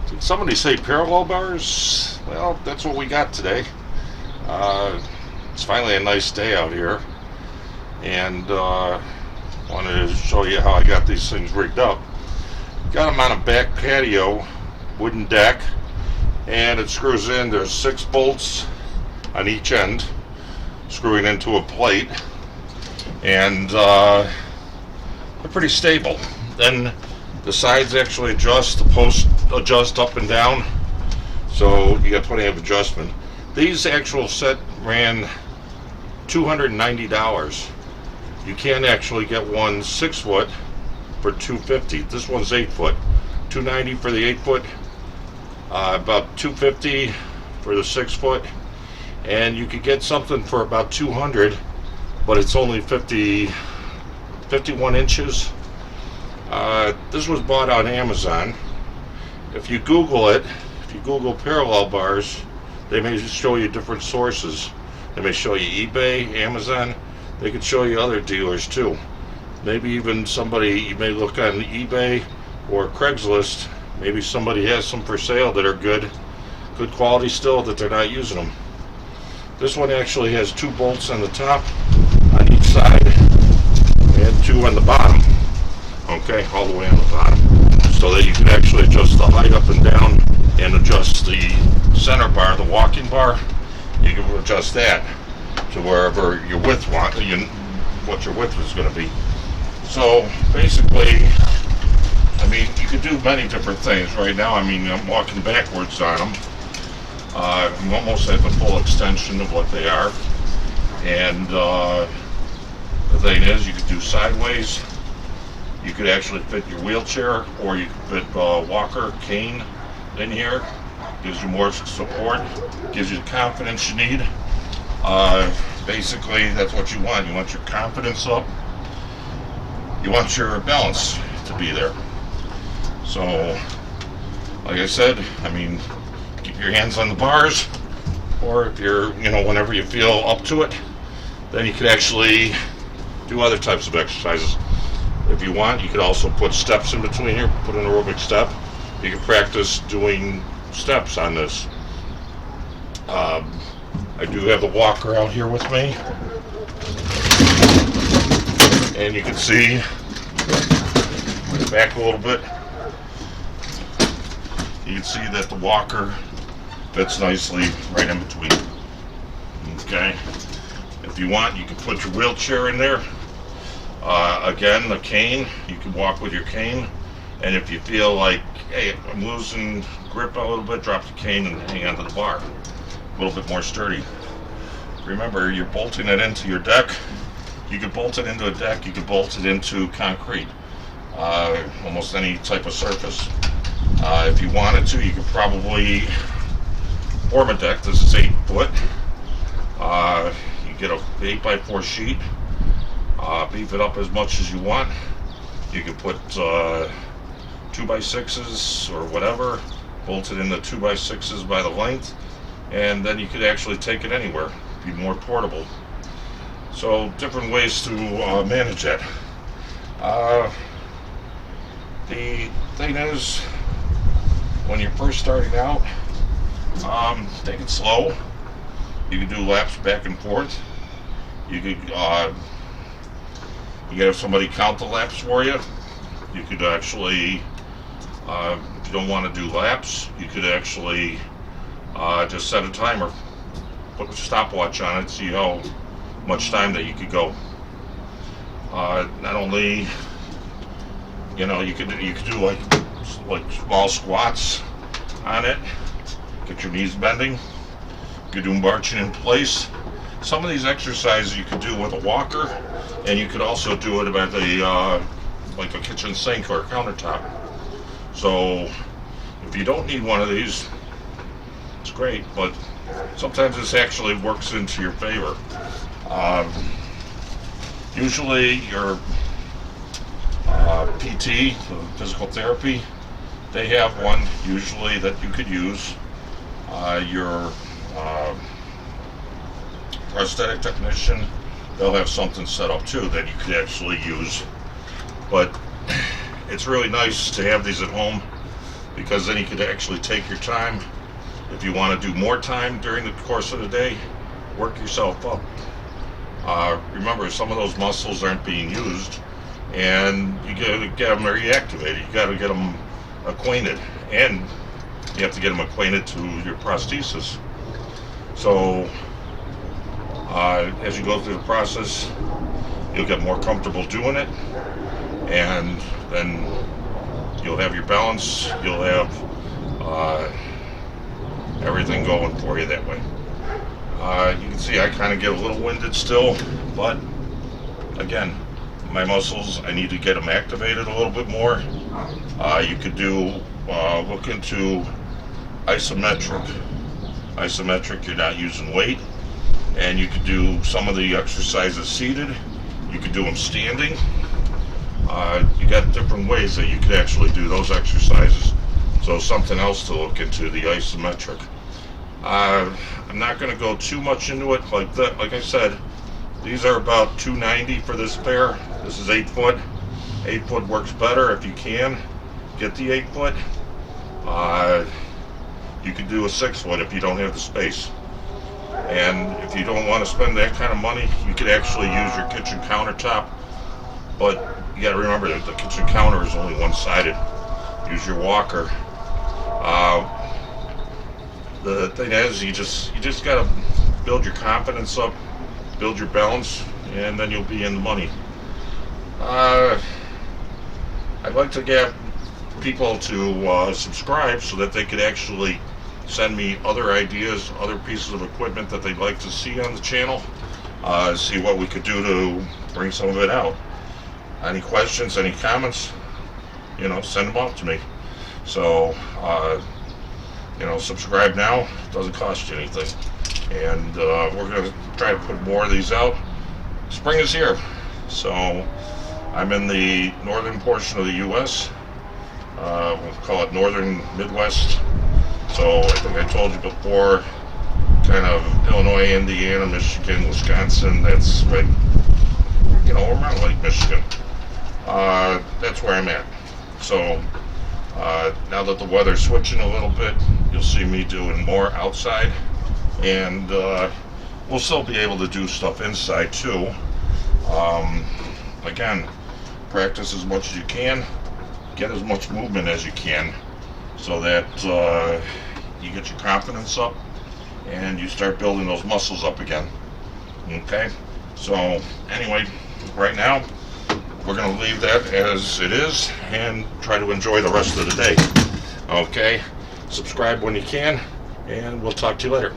Did somebody say parallel bars? Well, that's what we got today. It's finally a nice day out here, and wanted to show you how I got these things rigged up. Got them on a back patio, wooden deck, and it screws in. There's 6 bolts on each end, screwing into a plate, and they're pretty stable. Then the sides actually adjust, the posts adjust up and down, so you got plenty of adjustment. These actual set ran $290. You can actually get one 6 foot for $250. This one's 8 foot, $290 for the 8 foot, about $250 for the 6 foot, and you could get something for about $200, but it's only 51 inches. This was bought on Amazon. If you Google it, if you Google parallel bars, they may show you different sources. They may show you eBay, Amazon. They could show you other dealers too. Maybe even somebody, you may look on eBay or Craigslist. Maybe somebody has some for sale that are good quality still, that they're not using them. This one actually has 2 bolts on the top on each side and 2 on the bottom. Okay, all the way on the bottom, so that you can actually adjust the height up and down and adjust the center bar, the walking bar. You can adjust that to wherever your width what your width is going to be. So basically, I mean, you could do many different things. Right now, I mean, I'm walking backwards on them. I'm almost at the full extension of what they are, and the thing is, you could do sideways. You could actually fit your wheelchair, or you could fit a walker, cane in here. Gives you more support, gives you the confidence you need. Basically, that's what you want. You want your confidence up. You want your balance to be there. So, like I said, I mean, keep your hands on the bars, or if you're, whenever you feel up to it, then you could actually do other types of exercises. If you want, you could also put steps in between here, put an aerobic step. You can practice doing steps on this. I do have the walker out here with me, and you can see back a little bit. You can see that the walker fits nicely right in between. Okay, if you want, you can put your wheelchair in there. Again, the cane, you can walk with your cane, and if you feel like, hey, I'm losing grip a little bit, drop the cane and hang onto the bar. A little bit more sturdy. Remember, you're bolting it into your deck. You could bolt it into a deck, you could bolt it into concrete, almost any type of surface. If you wanted to, you could probably form a deck. This is 8 foot. You get a 8x4 sheet. Beef it up as much as you want. You can put 2x6s or whatever, bolt it into 2x6s by the length, and then you could actually take it anywhere, be more portable. So different ways to manage that. The thing is, when you're first starting out, take it slow. You can do laps back and forth. You could you can have somebody count the laps for you. You could actually, if you don't want to do laps, you could actually just set a timer, put a stopwatch on it, see how much time that you could go. Not only, you could do like small squats on it, get your knees bending. You could do marching in place. Some of these exercises you could do with a walker, and you could also do it by the like a kitchen sink or a countertop. So if you don't need one of these, it's great, but sometimes this actually works into your favor. Usually your PT, physical therapy, they have one usually that you could use. Your prosthetic technician, they'll have something set up too that you could actually use. But it's really nice to have these at home because then you could actually take your time. If you want to do more time during the course of the day, work yourself up. Remember, some of those muscles aren't being used, and you got to get them reactivated. You got to get them acquainted, and you have to get them acquainted to your prosthesis. So as you go through the process, you'll get more comfortable doing it, and then you'll have your balance, you'll have everything going for you that way. You can see I kind of get a little winded still, but again, my muscles, I need to get them activated a little bit more. You could do, look into isometric. Isometric, you're not using weight, and you could do some of the exercises seated. You could do them standing. You got different ways that you could actually do those exercises. So something else to look into, the isometric. I'm not going to go too much into it like that. Like I said, these are about $290 for this pair. This is 8 foot. 8 foot works better if you can get the 8 foot. You could do a 6 foot if you don't have the space. And if you don't want to spend that kind of money, you could actually use your kitchen countertop. But you got to remember that the kitchen counter is only one-sided. Use your walker. The thing is, you just got to build your confidence up, build your balance, and then you'll be in the money. I'd like to get people to subscribe so that they could actually send me other ideas, other pieces of equipment that they'd like to see on the channel, see what we could do to bring some of it out. Any questions, any comments, send them off to me. So, subscribe now. It doesn't cost you anything. And we're going to try to put more of these out. Spring is here. So, I'm in the northern portion of the U.S. We'll call it northern Midwest. So, I think I told you before, kind of Illinois, Indiana, Michigan, Wisconsin. That's right, around Lake Michigan. That's where I'm at. So, now that the weather's switching a little bit, you'll see me doing more outside, and we'll still be able to do stuff inside too. Again, practice as much as you can, get as much movement as you can, so that you get your confidence up and you start building those muscles up again. Okay, so anyway, right now we're going to leave that as it is and try to enjoy the rest of the day. Okay, subscribe when you can, and we'll talk to you later.